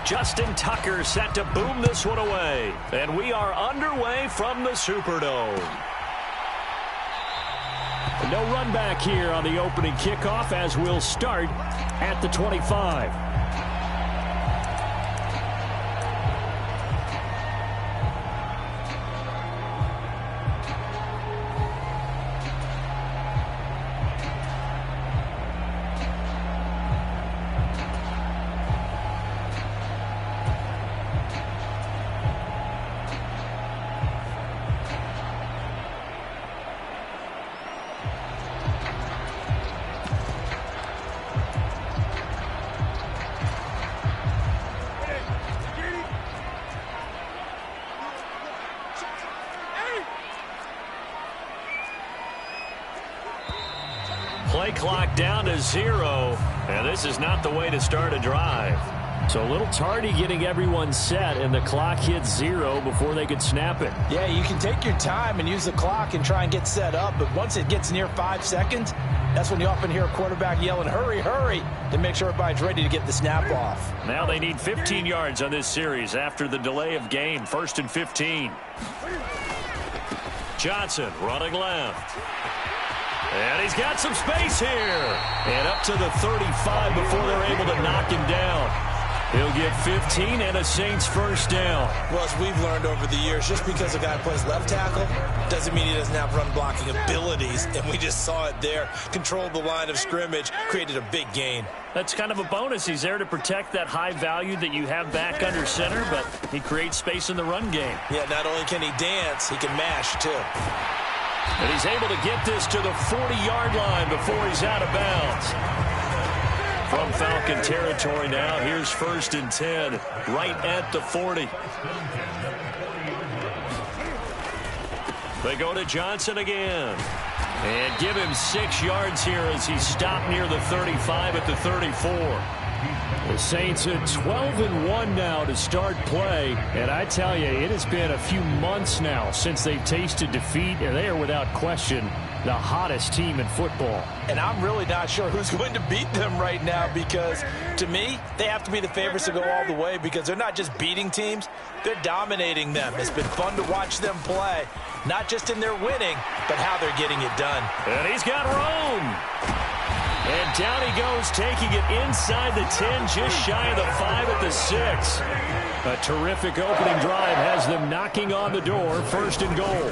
Justin Tucker set to boom this one away. And we are underway from the Superdome. No run back here on the opening kickoff as we'll start at the 25. Play clock down to 0, and this is not the way to start a drive. So a little tardy getting everyone set, and the clock hits 0 before they could snap it. Yeah, you can take your time and use the clock and try and get set up, but once it gets near 5 seconds, that's when you often hear a quarterback yelling, hurry, hurry, to make sure everybody's ready to get the snap off. Now they need 15 yards on this series after the delay of game. 1st and 15. Johnson running left. And he's got some space here. And up to the 35 before they're able to knock him down. He'll get 15 and a Saints first down. Well, as we've learned over the years, just because a guy plays left tackle doesn't mean he doesn't have run-blocking abilities. And we just saw it there. Controlled the line of scrimmage, created a big gain. That's kind of a bonus. He's there to protect that high value that you have back under center, but he creates space in the run game. Yeah, not only can he dance, he can mash, too. And he's able to get this to the 40-yard line before he's out of bounds. From Falcon territory now, here's 1st and 10, right at the 40. They go to Johnson again. And give him 6 yards here as he's stopped near the 35 at the 34. The Saints at 12-1 now to start play. And I tell you, it has been a few months now since they've tasted defeat, and they are without question the hottest team in football. And I'm really not sure who's going to beat them right now because, to me, they have to be the favorites to go all the way because they're not just beating teams, they're dominating them. It's been fun to watch them play, not just in their winning, but how they're getting it done. And he's got room. And down he goes, taking it inside the 10, just shy of the 5 at the 6. A terrific opening drive has them knocking on the door, 1st and goal.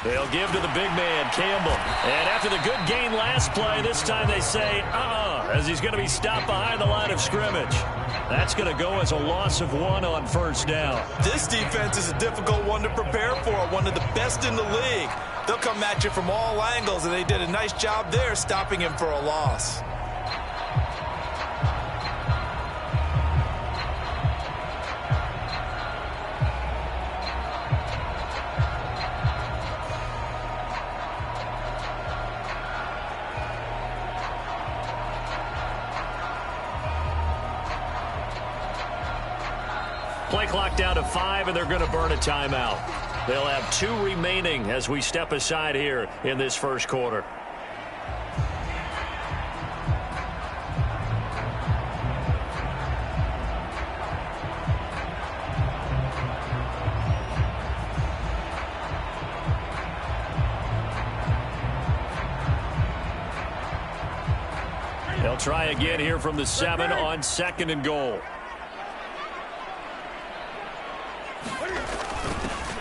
They'll give to the big man, Campbell. And after the good gain last play, this time they say, as he's going to be stopped behind the line of scrimmage. That's going to go as a loss of 1 on 1st down. This defense is a difficult one to prepare for, one of the best in the league. They'll come at you from all angles, and they did a nice job there stopping him for a loss. Play clock down to 5, and they're going to burn a timeout. They'll have 2 remaining as we step aside here in this first quarter. They'll try again here from the 7 on 2nd and goal.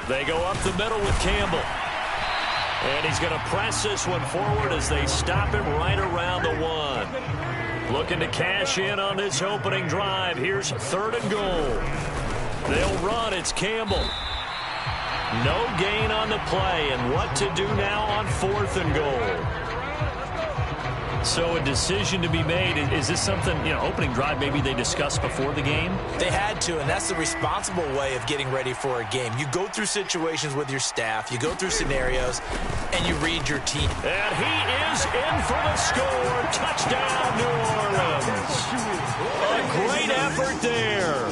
They go up the middle with Campbell. And he's going to press this one forward as they stop him right around the 1. Looking to cash in on this opening drive. Here's 3rd and goal. They'll run. It's Campbell. No gain on the play. And what to do now on 4th and goal? So a decision to be made. Is this something, opening drive maybe they discussed before the game? They had to, and that's the responsible way of getting ready for a game. You go through situations with your staff, you go through scenarios, and you read your team. And he is in for the score. Touchdown, New Orleans. A great effort there.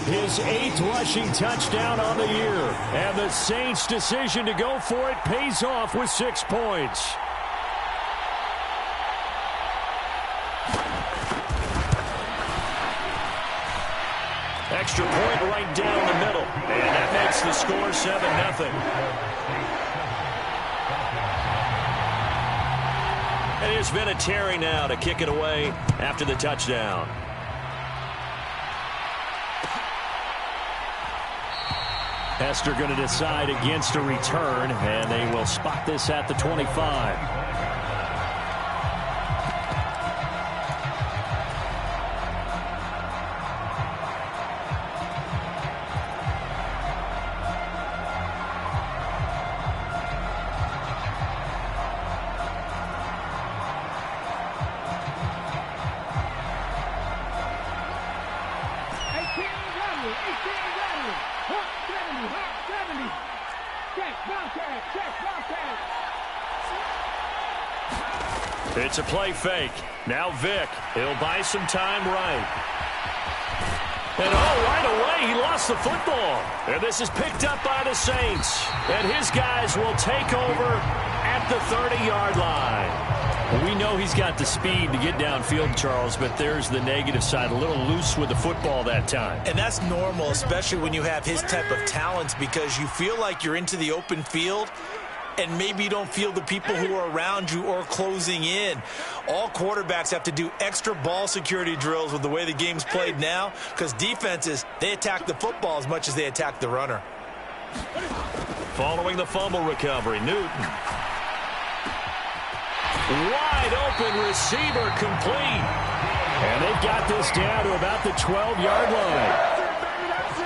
His 8th rushing touchdown on the year. And the Saints' decision to go for it pays off with 6 points. Extra point right down the middle. And that makes the score 7-0. And here's Vinatieri now to kick it away after the touchdown. Hester going to decide against a return, and they will spot this at the 25. It's a play fake. Now Vick. He'll buy some time right. And right away, he lost the football. And this is picked up by the Saints. And his guys will take over at the 30-yard line. We know he's got the speed to get downfield, Charles, but there's the negative side. A little loose with the football that time. And that's normal, especially when you have his type of talents, because you feel like you're into the open field and maybe you don't feel the people who are around you or closing in. All quarterbacks have to do extra ball security drills with the way the game's played now, because defenses, they attack the football as much as they attack the runner. Following the fumble recovery, Newton. Wide open receiver complete. And they've got this down to about the 12-yard line.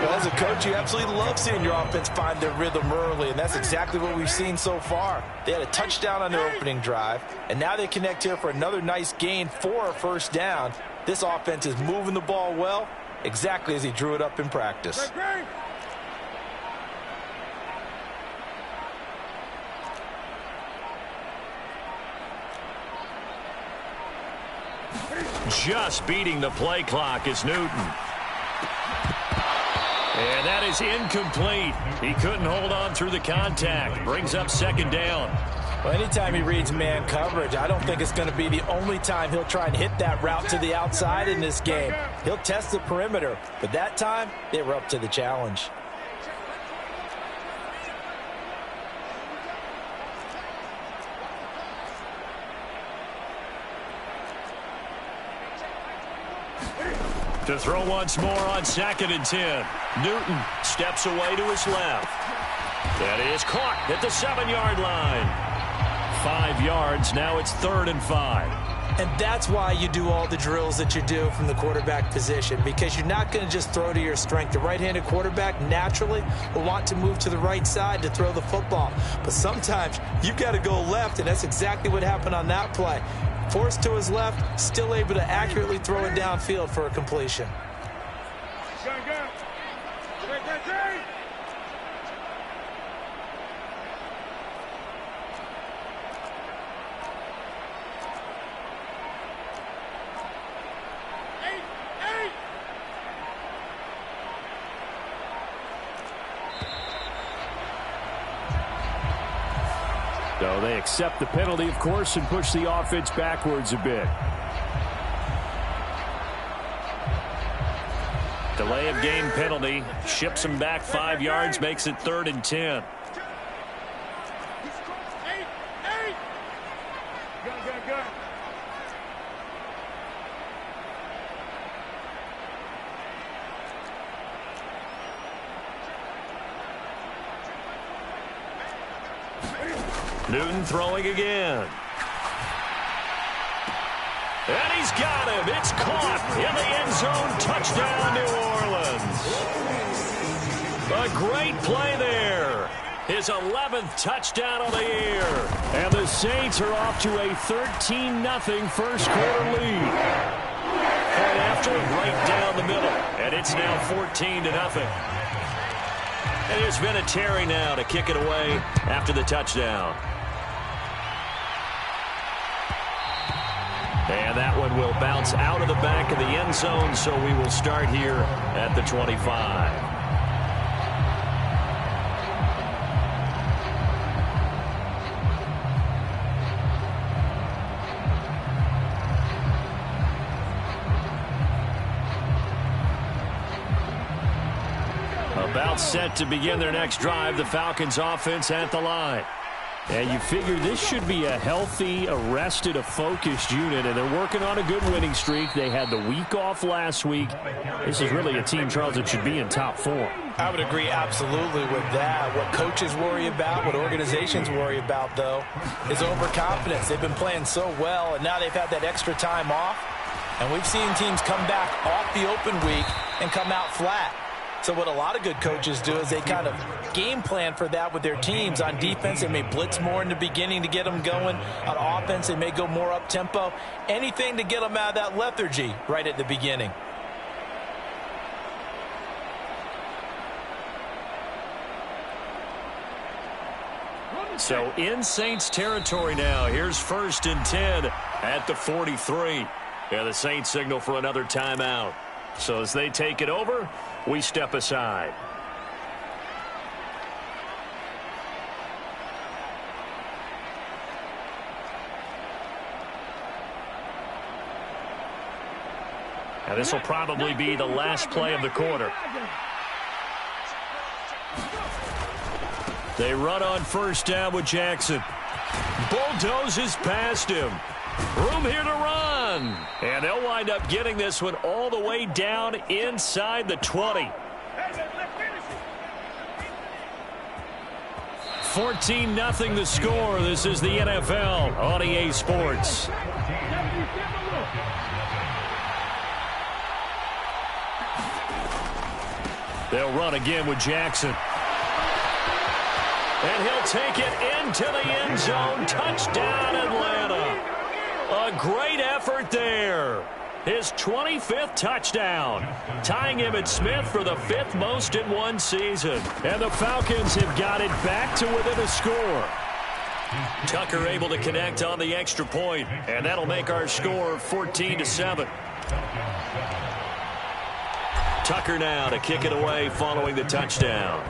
Well, as a coach, you absolutely love seeing your offense find their rhythm early, and that's exactly what we've seen so far. They had a touchdown on their opening drive, and now they connect here for another nice gain for a first down. This offense is moving the ball well, exactly as he drew it up in practice. Just beating the play clock is Newton. And that is incomplete. He couldn't hold on through the contact. Brings up second down. Well, anytime he reads man coverage, I don't think it's going to be the only time he'll try and hit that route to the outside in this game. He'll test the perimeter, but that time, they were up to the challenge. To throw once more on 2nd and 10. Newton steps away to his left. That is caught at the 7-yard line. 5 yards. Now it's 3rd and 5. And that's why you do all the drills that you do from the quarterback position, because you're not going to just throw to your strength. The right-handed quarterback naturally will want to move to the right side to throw the football. But sometimes you've got to go left, and that's exactly what happened on that play. Forced to his left, still able to accurately throw it downfield for a completion. So they accept the penalty, of course, and push the offense backwards a bit. Delay of game penalty. Ships him back 5 yards, makes it 3rd and 10. Newton throwing again. And he's got him. It's caught in the end zone. Touchdown, New Orleans. A great play there. His 11th touchdown of the year. And the Saints are off to a 13-0 first quarter lead. Point after, right down the middle. And it's now 14-0. And here's Vinatieri now to kick it away after the touchdown. And that one will bounce out of the back of the end zone, so we will start here at the 25. About set to begin their next drive, the Falcons offense at the line. And you figure this should be a healthy, arrested, a focused unit, and they're working on a good winning streak. They had the week off last week. This is really a team, Charles, that should be in top form. I would agree absolutely with that. What coaches worry about, what organizations worry about, though, is overconfidence. They've been playing so well, and now they've had that extra time off. And we've seen teams come back off the open week and come out flat. So what a lot of good coaches do is they kind of game plan for that with their teams. On defense, they may blitz more in the beginning to get them going. On offense, they may go more up-tempo. Anything to get them out of that lethargy right at the beginning. So in Saints territory now. Here's 1st and 10 at the 43. Yeah, the Saints signal for another timeout. So as they take it over, we step aside. And this will probably be the last play of the quarter. They run on 1st down with Jackson. Bulldozes past him. Room here to run. And they'll wind up getting this one all the way down inside the 20. 14-0 the score. This is the NFL on EA Sports. They'll run again with Jackson. And he'll take it into the end zone. Touchdown, Atlanta. A great effort there. His 25th touchdown, tying Emmitt Smith for the 5th most in one season. And the Falcons have got it back to within a score. Tucker able to connect on the extra point, and that'll make our score 14-7. Tucker now to kick it away following the touchdown.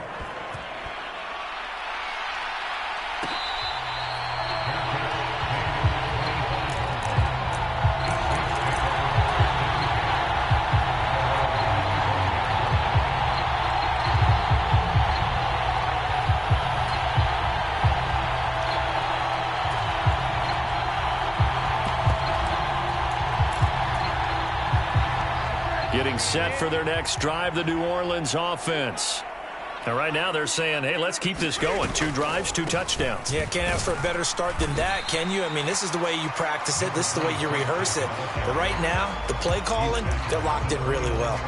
Getting set for their next drive, the New Orleans offense. And right now they're saying, hey, let's keep this going. 2 drives, 2 touchdowns. Yeah, can't ask for a better start than that, can you? I mean, this is the way you practice it. This is the way you rehearse it. But right now, the play calling, they're locked in really well.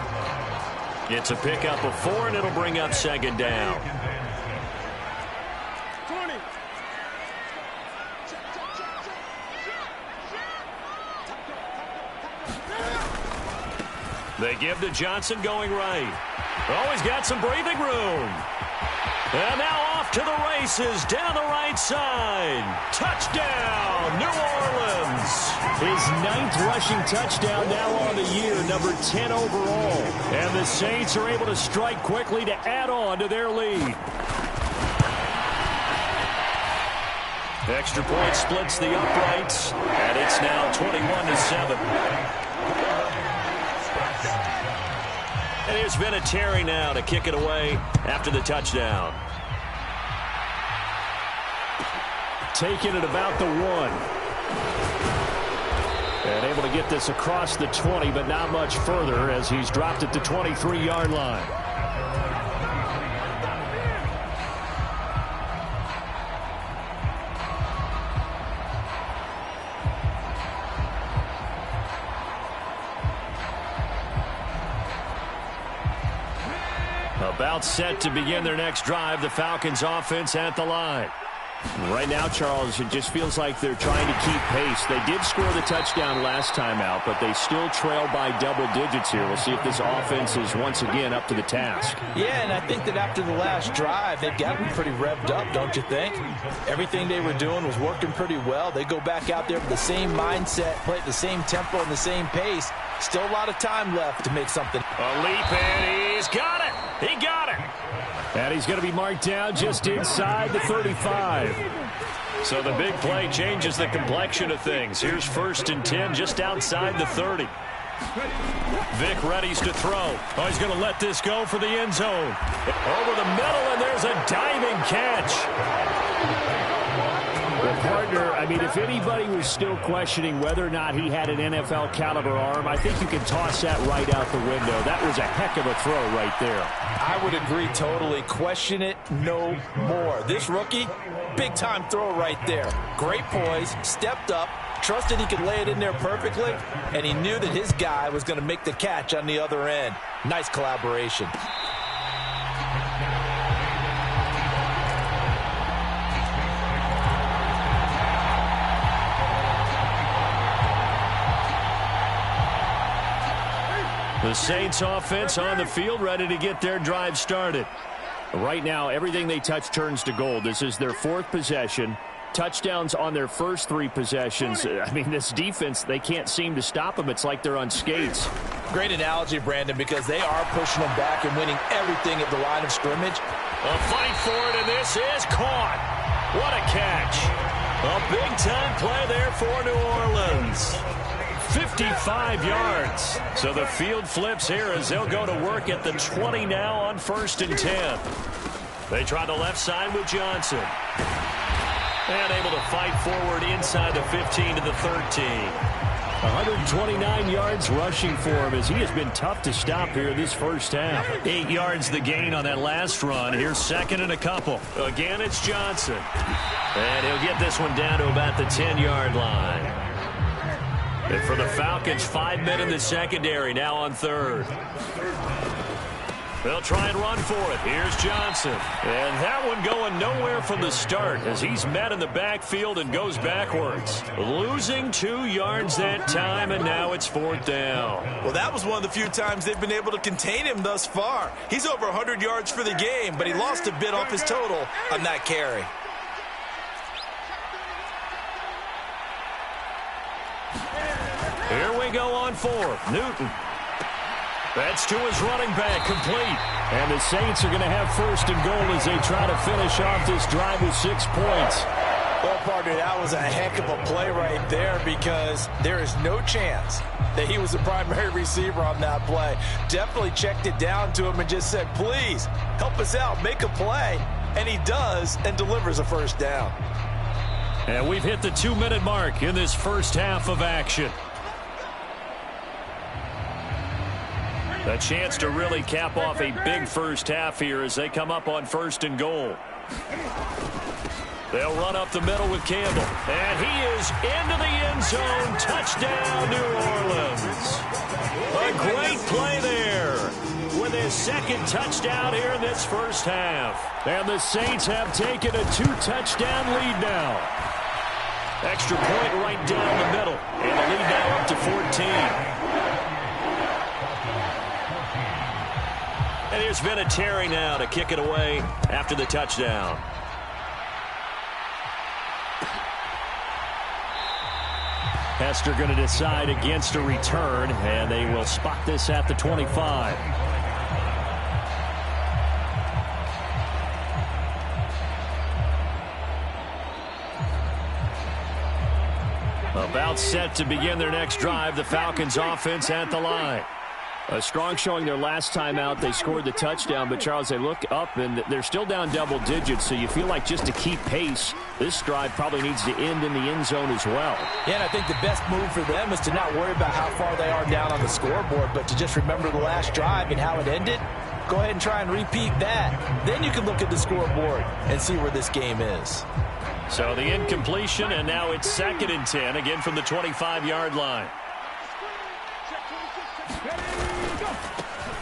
It's a pickup of 4, and it'll bring up 2nd down. They give to Johnson going right. Oh, he's got some breathing room. And now off to the races down the right side. Touchdown, New Orleans. His 9th rushing touchdown now on the year, number 10 overall. And the Saints are able to strike quickly to add on to their lead. Extra point splits the uprights, and it's now 21-7. And there's been a Terry now to kick it away after the touchdown. Taking it about the 1. And able to get this across the 20, but not much further as he's dropped it to 23-yard line. About set to begin their next drive, the Falcons offense at the line. Right now, Charles, it just feels like they're trying to keep pace. They did score the touchdown last time out, but they still trail by double digits here. We'll see if this offense is once again up to the task. Yeah, and I think that after the last drive, they've got them pretty revved up, don't you think? Everything they were doing was working pretty well. They go back out there with the same mindset, play at the same tempo and the same pace. Still a lot of time left to make something. A leap, and he's got it. He got it. And he's going to be marked down just inside the 35. So the big play changes the complexion of things. Here's 1st and 10 just outside the 30. Vic readies to throw. Oh, he's going to let this go for the end zone. Over the middle, and there's a diving catch. Well, partner, I mean, if anybody was still questioning whether or not he had an NFL caliber arm, I think you can toss that right out the window. That was a heck of a throw right there. I would agree totally. Question it no more. This rookie, big-time throw right there. Great poise, stepped up, trusted he could lay it in there perfectly, and he knew that his guy was going to make the catch on the other end. Nice collaboration. The Saints offense on the field, ready to get their drive started. Right now, everything they touch turns to gold. This is their fourth possession. Touchdowns on their first three possessions. I mean, this defense, they can't seem to stop them. It's like they're on skates. Great analogy, Brandon, because they are pushing them back and winning everything at the line of scrimmage. A fight for it, and this is caught. What a catch. A big-time play there for New Orleans. 55 yards. So the field flips here as they'll go to work at the 20 now on 1st and 10. They try the left side with Johnson. And able to fight forward inside the 15 to the 13. 129 yards rushing for him as he has been tough to stop here this first half. 8 yards the gain on that last run. Here's second and a couple. Again, it's Johnson. And he'll get this one down to about the 10-yard line. And for the Falcons, 5 men in the secondary now on third. They'll try and run for it. Here's Johnson. And that one going nowhere from the start as he's met in the backfield and goes backwards. Losing 2 yards that time, and now it's 4th down. Well, that was one of the few times they've been able to contain him thus far. He's over 100 yards for the game, but he lost a bit off his total on that carry. Here we go on 4th. Newton. That's to his running back, complete. And the Saints are going to have 1st and goal as they try to finish off this drive with 6 points. Well, partner, that was a heck of a play right there because there is no chance that he was the primary receiver on that play. Definitely checked it down to him and just said, please, help us out, make a play. And he does and delivers a 1st down. And we've hit the 2-minute mark in this first half of action. A chance to really cap off a big first half here as they come up on 1st and goal. They'll run up the middle with Campbell. And he is into the end zone. Touchdown, New Orleans. A great play there with his second touchdown here in this first half. And the Saints have taken a 2-touchdown lead now. Extra point right down the middle. And the lead now up to 14. And there's been a Terry now to kick it away after the touchdown. Hester going to decide against a return, and they will spot this at the 25. About set to begin their next drive, the Falcons offense at the line. A strong showing their last time out. They scored the touchdown, but, Charles, they look up, and they're still down double digits, so you feel like just to keep pace, this drive probably needs to end in the end zone as well. Yeah, and I think the best move for them is to not worry about how far they are down on the scoreboard, but to just remember the last drive and how it ended. Go ahead and try and repeat that. Then you can look at the scoreboard and see where this game is. So the incompletion, and now it's 2nd and 10, again from the 25-yard line.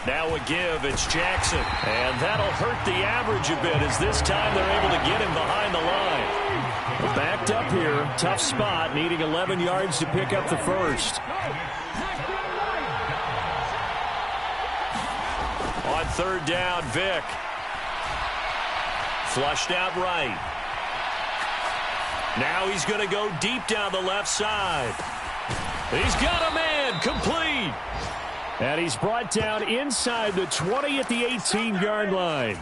Now a give, it's Jackson. And that'll hurt the average a bit as this time they're able to get him behind the line. Backed up here, tough spot, needing 11 yards to pick up the first. On 3rd down, Vic. Flushed out right. Now he's going to go deep down the left side. He's got a man, complete. And he's brought down inside the 20 at the 18-yard line.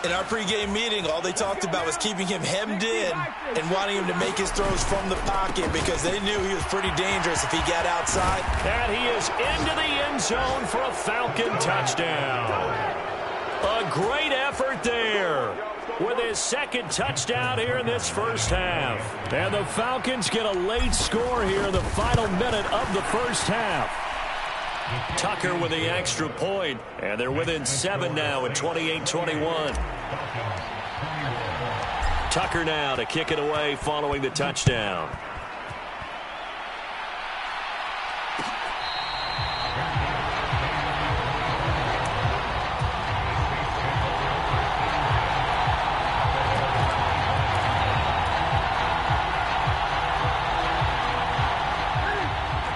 In our pregame meeting, all they talked about was keeping him hemmed in and wanting him to make his throws from the pocket because they knew he was pretty dangerous if he got outside. And he is into the end zone for a Falcon touchdown. A great effort there with his second touchdown here in this first half. And the Falcons get a late score here in the final minute of the first half. Tucker with the extra point, and they're within 7 now at 28-21. Tucker now to kick it away following the touchdown.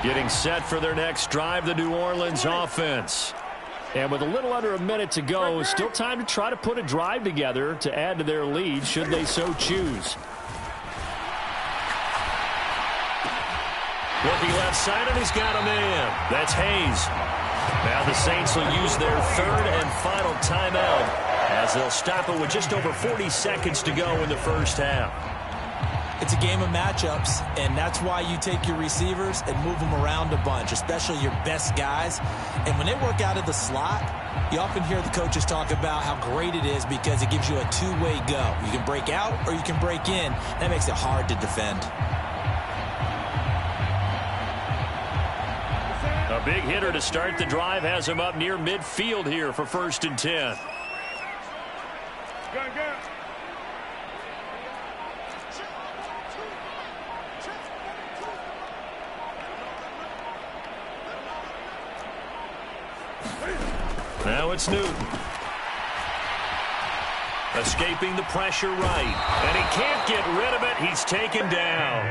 Getting set for their next drive, the New Orleans offense. And with a little under a minute to go, still time to try to put a drive together to add to their lead, should they so choose. Looking left side, and he's got a man. That's Hayes. Now the Saints will use their third and final timeout as they'll stop it with just over 40 seconds to go in the first half. It's a game of matchups, and that's why you take your receivers and move them around a bunch, especially your best guys. And when they work out of the slot, you often hear the coaches talk about how great it is because it gives you a two-way go. You can break out or you can break in. That makes it hard to defend. A big hitter to start the drive has him up near midfield here for 1st and 10. Now it's Newton. Escaping the pressure right. And he can't get rid of it. He's taken down.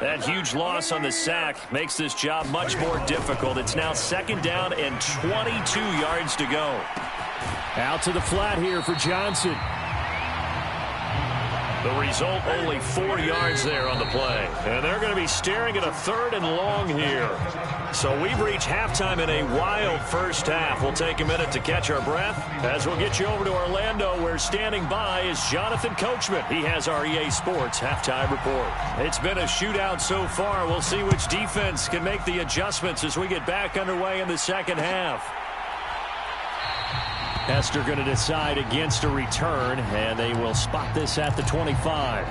That huge loss on the sack makes this job much more difficult. It's now 2nd down and 22 yards to go. Out to the flat here for Johnson. The result, only 4 yards there on the play. And they're going to be staring at a 3rd and long here. So we've reached halftime in a wild first half. We'll take a minute to catch our breath as we'll get you over to Orlando, where standing by is Jonathan Coachman. He has our EA Sports halftime report. It's been a shootout so far. We'll see which defense can make the adjustments as we get back underway in the second half. Hester going to decide against a return, and they will spot this at the 25.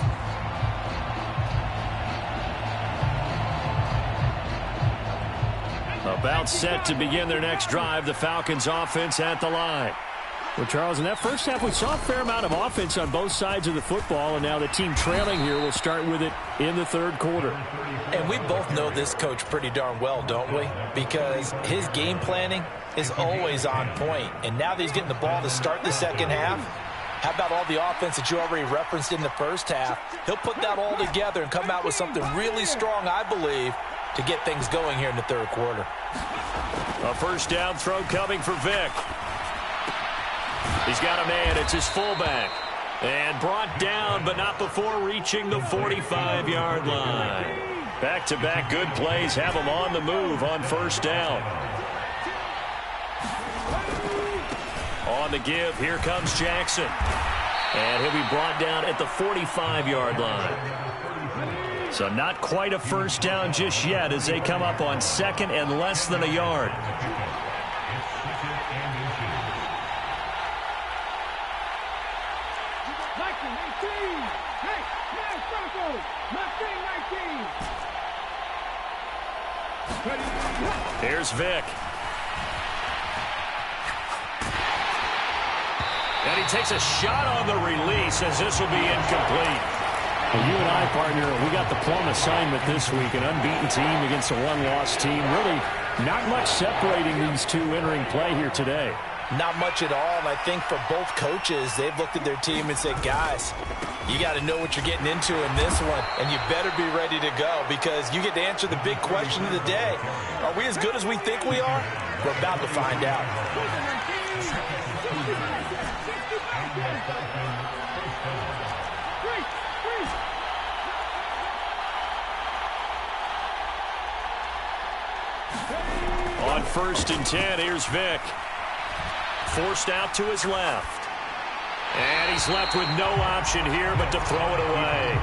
About set to begin their next drive, the Falcons offense at the line. Well, Charles, in that first half, we saw a fair amount of offense on both sides of the football, and now the team trailing here will start with it in the 3rd quarter. And we both know this coach pretty darn well, don't we? Because his game planning is always on point. And now that he's getting the ball to start the second half, how about all the offense that you already referenced in the first half? He'll put that all together and come out with something really strong, I believe, to get things going here in the 3rd quarter. A 1st down throw coming for Vick. He's got a man. It's his fullback. And brought down, but not before reaching the 45-yard line. Back-to-back good plays have him on the move on 1st down. On the give, here comes Jackson. And he'll be brought down at the 45-yard line. So not quite a 1st down just yet as they come up on 2nd and less than a yard. Here's Vick. And he takes a shot on the release as this will be incomplete. Well, you and I, partner, we got the plum assignment this week. An unbeaten team against a one-loss team. Really not much separating these two entering play here today. Not much at all, and I think for both coaches, they've looked at their team and said, guys, you got to know what you're getting into in this one, and you better be ready to go because you get to answer the big question of the day. Are we as good as we think we are? We're about to find out. On 1st and 10, here's Vick. Forced out to his left. And he's left with no option here but to throw it away.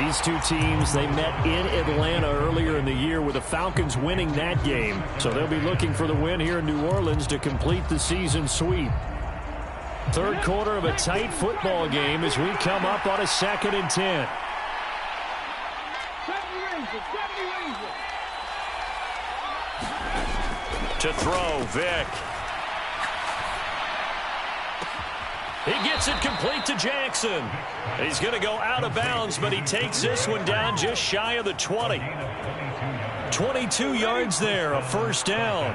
These two teams, they met in Atlanta earlier in the year with the Falcons winning that game. So they'll be looking for the win here in New Orleans to complete the season sweep. Third quarter of a tight football game as we come up on a 2nd and 10. To throw, Vick. He gets it complete to Jackson. He's going to go out of bounds, but he takes this one down just shy of the 20. 22 yards there, a first down.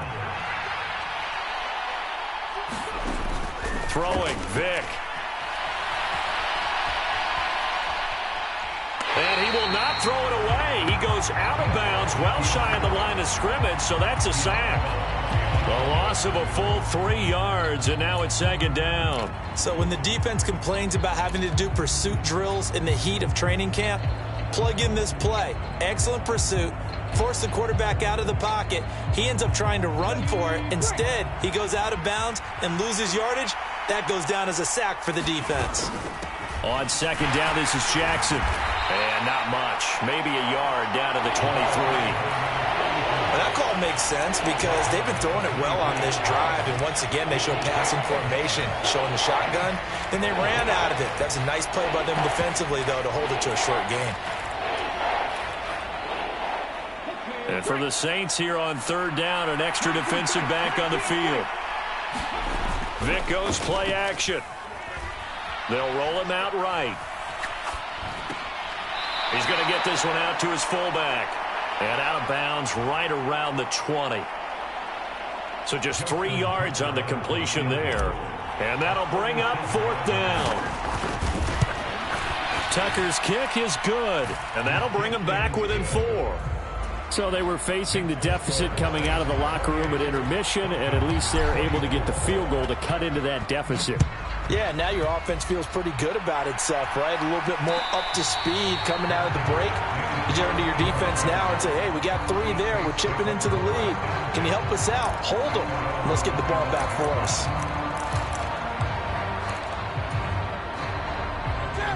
Throwing, Vick. And he will not throw it away. He goes out of bounds, well shy of the line of scrimmage, so that's a sack. A loss of a full 3 yards, and now it's 2nd down. So when the defense complains about having to do pursuit drills in the heat of training camp, plug in this play. Excellent pursuit. Force the quarterback out of the pocket. He ends up trying to run for it. Instead, he goes out of bounds and loses yardage. That goes down as a sack for the defense. On 2nd down, this is Jackson. And not much. Maybe a yard down to the 23. That call makes sense because they've been throwing it well on this drive, and once again they show passing formation, showing the shotgun, and they ran out of it. That's a nice play by them defensively, though, to hold it to a short gain. And for the Saints here on 3rd down, an extra defensive back on the field. Vick goes play action. They'll roll him out right. He's going to get this one out to his fullback. And out of bounds right around the 20. So just 3 yards on the completion there. And that'll bring up 4th down. Tucker's kick is good. And that'll bring him back within 4. So they were facing the deficit coming out of the locker room at intermission, and at least they're able to get the field goal to cut into that deficit. Yeah, now your offense feels pretty good about itself, right? A little bit more up to speed coming out of the break. You turn to your defense now and say, hey, we got 3 there. We're chipping into the lead. Can you help us out? Hold them. Let's get the ball back for us.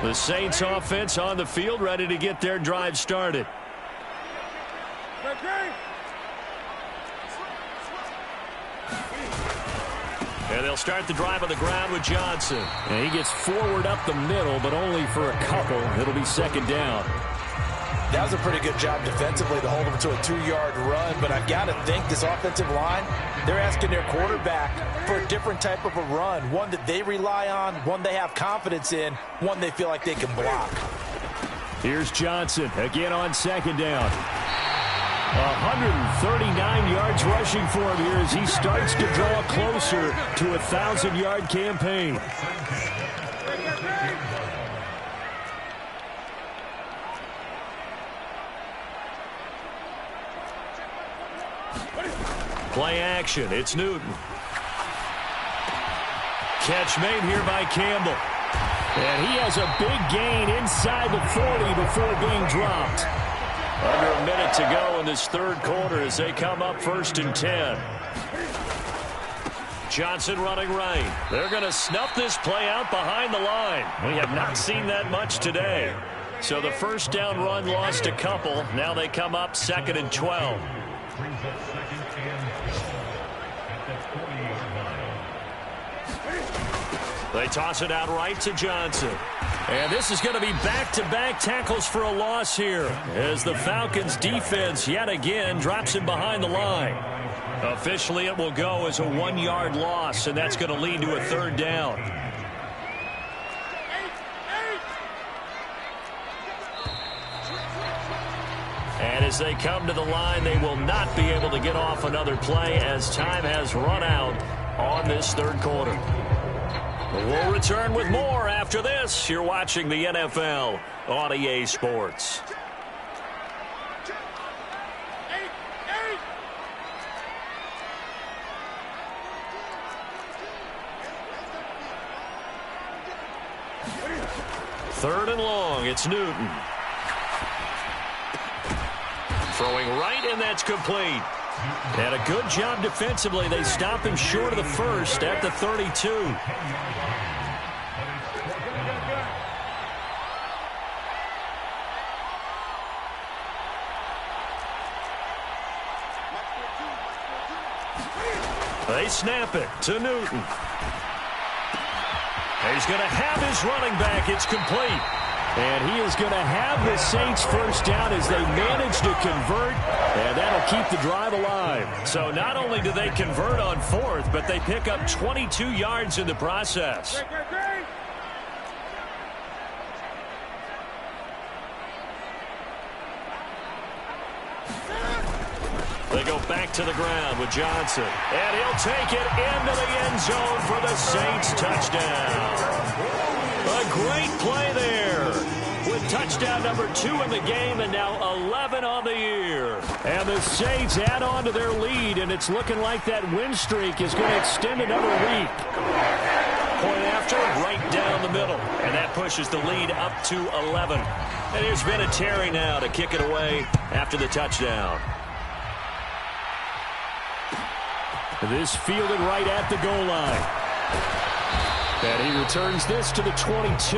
The Saints offense on the field, ready to get their drive started. And they'll start the drive on the ground with Johnson. And he gets forward up the middle, but only for a couple. It'll be 2nd down. That was a pretty good job defensively to hold them to a 2-yard run, but I've got to think this offensive line, they're asking their quarterback for a different type of a run, one that they rely on, one they have confidence in, one they feel like they can block. Here's Johnson again on 2nd down. 139 yards rushing for him here as he starts to draw closer to a 1,000-yard campaign. Play action. It's Newton. Catch made here by Campbell. And he has a big gain inside the 40 before being dropped. Under a minute to go in this 3rd quarter as they come up 1st and 10. Johnson running right. They're going to snuff this play out behind the line. We have not seen that much today. So the 1st down run lost a couple. Now they come up 2nd and 12. They toss it out right to Johnson. And this is going to be back-to-back tackles for a loss here as the Falcons defense yet again drops him behind the line. Officially, it will go as a 1-yard loss, and that's going to lead to a 3rd down. And as they come to the line, they will not be able to get off another play as time has run out on this 3rd quarter. We'll return with more after this. You're watching the NFL on EA Sports. Third and long, it's Newton. Throwing right, and that's complete. And a good job defensively. They stop him short of the first at the 32. They snap it to Newton. He's going to have his running back. It's complete. And he is going to have the Saints first down as they manage to convert, and that'll keep the drive alive. So not only do they convert on fourth, but they pick up 22 yards in the process. They go back to the ground with Johnson. And he'll take it into the end zone for the Saints touchdown. A great play there with touchdown number 2 in the game and now 11 on the year. And the Saints add on to their lead, and it's looking like that win streak is going to extend another week. Point after, right down the middle. And that pushes the lead up to 11. And here's Vinatieri now to kick it away after the touchdown. This fielded right at the goal line. And he returns this to the 22.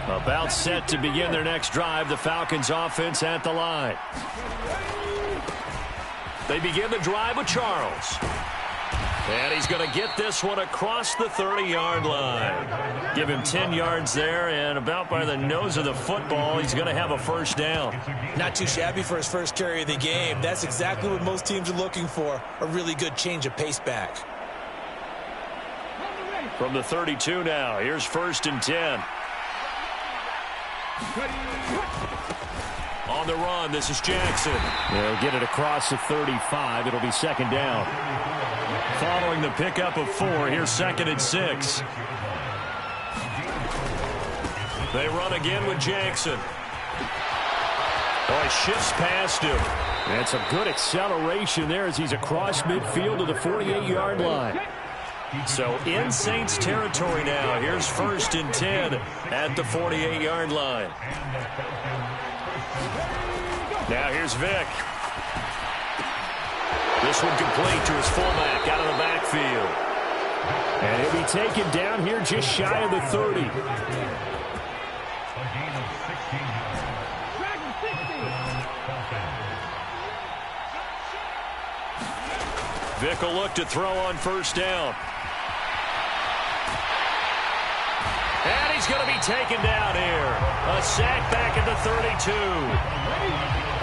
About set to begin their next drive, the Falcons offense at the line. They begin the drive with Charles. And he's going to get this one across the 30-yard line. Give him 10 yards there, and about by the nose of the football, he's going to have a first down. Not too shabby for his first carry of the game. That's exactly what most teams are looking for, a really good change of pace back. From the 32 now, here's 1st and 10. On the run, this is Jackson. They'll get it across the 35. It'll be 2nd down. Following the pickup of 4, here's 2nd and 6. They run again with Jackson. Oh, he shifts past him. That's a good acceleration there as he's across midfield to the 48-yard line. So in Saints territory now. Here's 1st and 10 at the 48-yard line. Now here's Vick. This one complete to his fullback out of the backfield. And he'll be taken down here just shy of the 30. Vick will look to throw on 1st down. And he's going to be taken down here. A sack back at the 32.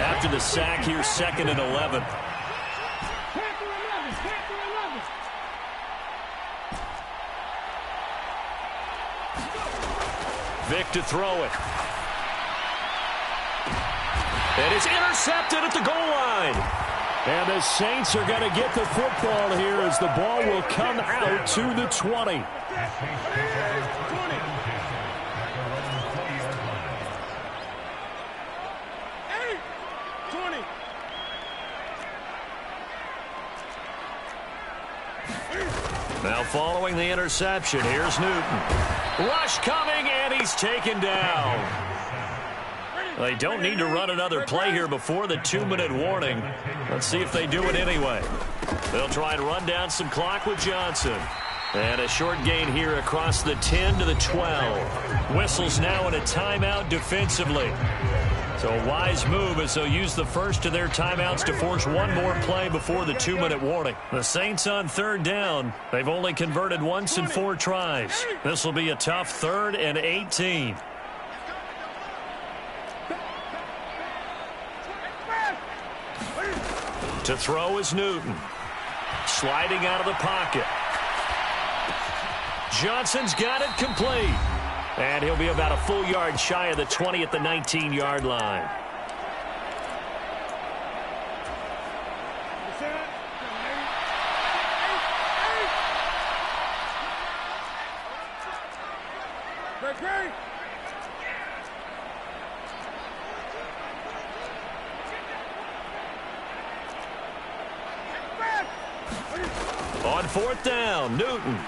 After the sack, here's 2nd and 11. Vick to throw it. And it's intercepted at the goal line. And the Saints are going to get the football here as the ball will come out to the 20. Now following the interception, here's Newton. Rush coming, and he's taken down. They don't need to run another play here before the 2-minute warning. Let's see if they do it anyway. They'll try and run down some clock with Johnson. And a short gain here across the 10 to the 12. Whistles now in a timeout defensively. So a wise move as they'll use the first of their timeouts to force one more play before the 2-minute warning. The Saints on 3rd down. They've only converted once in 4 tries. This will be a tough 3rd and 18. To throw is Newton. Sliding out of the pocket. Johnson's got it complete. And he'll be about a full yard shy of the 20 at the 19-yard line. On 4th down, Newton.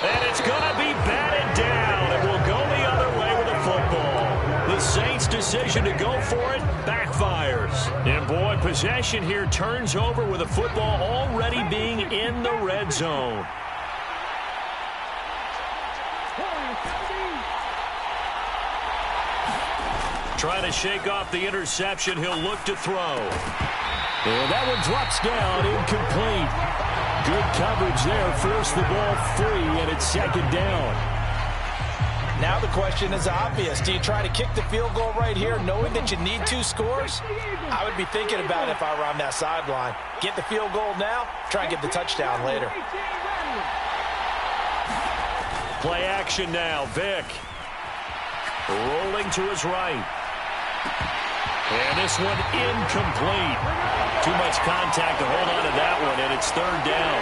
And it's going to be batted down. It will go the other way with the football. The Saints' decision to go for it backfires. And boy, And possession here turns over with the football already being in the red zone. Trying to shake off the interception. He'll look to throw. And that one drops down, incomplete. Good coverage there. Forced the ball free, and it's second down. Now the question is obvious. Do you try to kick the field goal right here knowing that you need 2 scores? I would be thinking about it if I were on that sideline. Get the field goal now, try and get the touchdown later. Play action now. Vick rolling to his right. And this one incomplete. Too much contact to hold on to that one, and it's third down.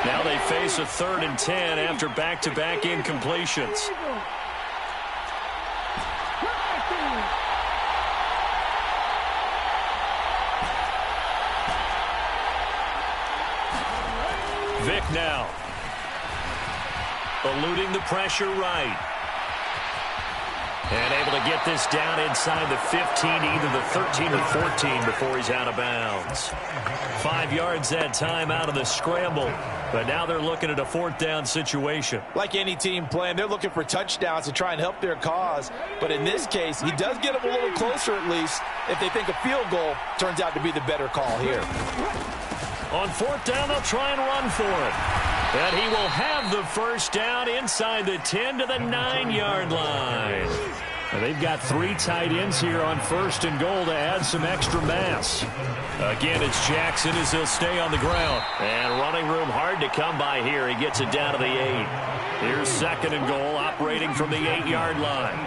Now they face a 3rd and 10 after back-to-back incompletions. Vick now. Eluding the pressure right. And able to get this down inside the 15, either the 13 or 14 before he's out of bounds. 5 yards that time out of the scramble. But now they're looking at a 4th down situation. Like any team playing, they're looking for touchdowns to try and help their cause. But in this case, he does get them a little closer at least if they think a field goal turns out to be the better call here. On 4th down, they'll try and run for it. And he will have the first down inside the 10 to the 9-yard line. And they've got 3 tight ends here on 1st and goal to add some extra mass. Again, it's Jackson as he'll stay on the ground. And running room hard to come by here. He gets it down to the 8. Here's 2nd and goal, operating from the 8-yard line.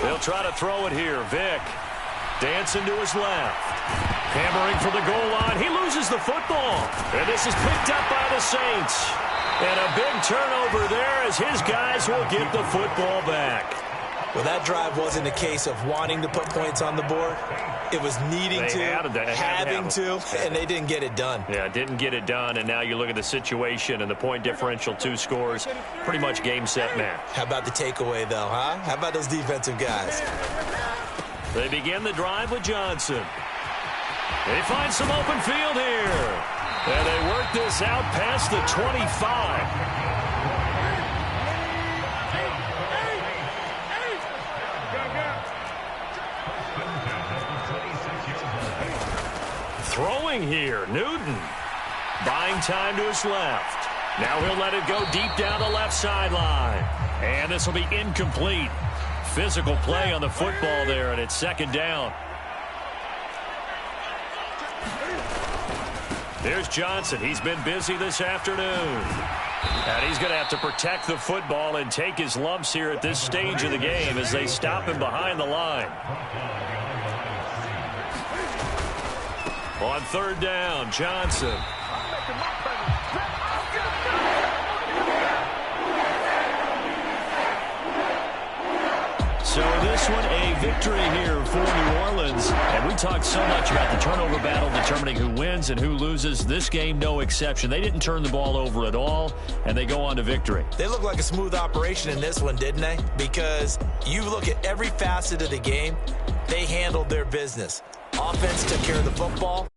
They'll try to throw it here. Vick dancing to his left. Hammering for the goal line. He loses the football. And this is picked up by the Saints. And a big turnover there as his guys will get the football back. Well, that drive wasn't a case of wanting to put points on the board. It was needing having to, and they didn't get it done. Yeah, didn't get it done, and now you look at the situation and the point differential, 2 scores, pretty much game, set, match. How about the takeaway, though, huh? How about those defensive guys? They begin the drive with Johnson. They find some open field here. And they work this out past the 25. Throwing here, Newton. Buying time to his left. Now he'll let it go deep down the left sideline. And this will be incomplete. Physical play on the football there, and it's 2nd down. Here's Johnson. He's been busy this afternoon. And he's going to have to protect the football and take his lumps here at this stage of the game as they stop him behind the line. On 3rd down, Johnson. So this one, a victory here for New Orleans. And we talked so much about the turnover battle determining who wins and who loses. This game, no exception. They didn't turn the ball over at all, and they go on to victory. They look like a smooth operation in this one, didn't they? Because you look at every facet of the game, they handled their business. Offense took care of the football.